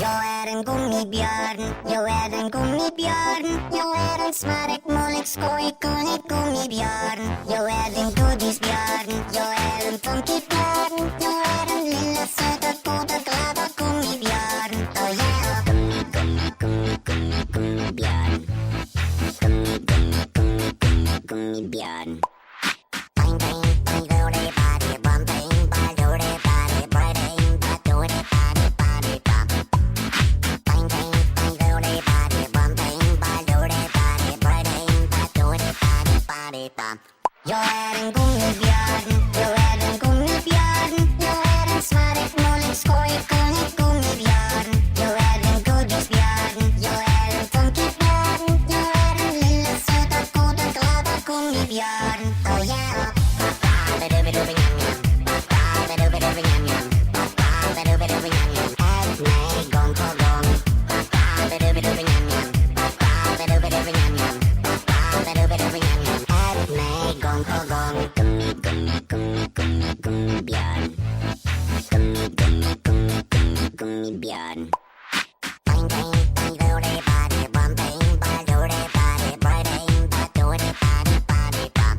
Jag är en gummibjörn, jag är en gummibjörn. Jag är en smarrig, målig, skojig, gullig gummibjörn. Jag är en godisbjörn, jag är en funkybjörn. Jag är den lilla, söta, goda, glada gummibjörn. Oh yeah! Gummi, gummi, gummi, gummi, gummibjörn. Gummi, gummi, gummi, gummi, gummibjörn. Bang, bang, bang, do det, body, bum, bang, bang, do det, body, bang, bang, do det, body, body, bum. Bang, bang, bang, do det, body, bum, bang, bang, do det, body, bang, bang, do det, body, body, bum. Jag är en gummibjörn, jag är en gummibjörn. Jag är en smarrig, målig, skojig, gullig gummibjörn. Jag är en godisbjörn, jag är en funkybjörn. Jag är den lilla, söta, goda, glada gummibjörn. Oh yeah! Ät mig gång på gång. Ät mig gång på gång. Gummi, gummi, gummi, gummi, gummibjörn. Gummi, gummi, gummi, gummi, gummibjörn. Bang, bang, bang, do det, body, bum, bang, bang, do det, body, bang, bang, do det, body, body, bum.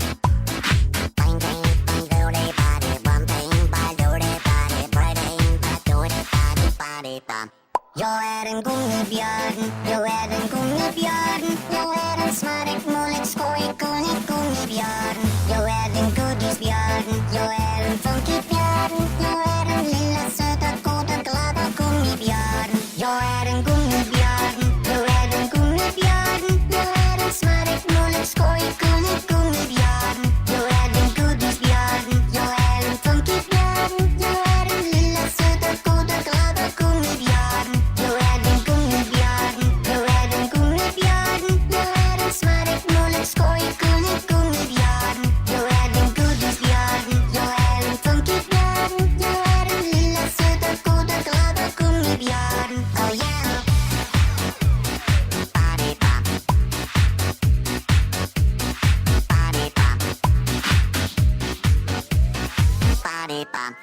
Bang, bang, bang, do det, body, bum, bang, bang, do det, body, bang, bang, do det, body, body, bum. Jag är en gummibjörn, jag är en gummibjörn. Jag är en smarrig, målig, skojig, gullig gummibjörn. Jag är en godisbjörn, jag är en funkybjörn. Jag är den lilla, söta, goda, glada gummibjörn. Jag är en gummibjörn, jag är en gummibjörn. Jag är en smarrig, målig, skojig, gullig gummibjörn. Jag är en godisbjörn, jag är en funkybjörn. Jag är den lilla, söta, goda, glada gummibjörn. Jag är en gummibjörn, jag är en gummibjörn. Jag är en smarrig, målig, skojig, gullig gummibjörn. Jag är en godisbjörn, jag är en funkybjörn. Jag är den lilla, söta, goda, glada gummibjörn. Oh yeah! Body bum. Body bum. Body bum.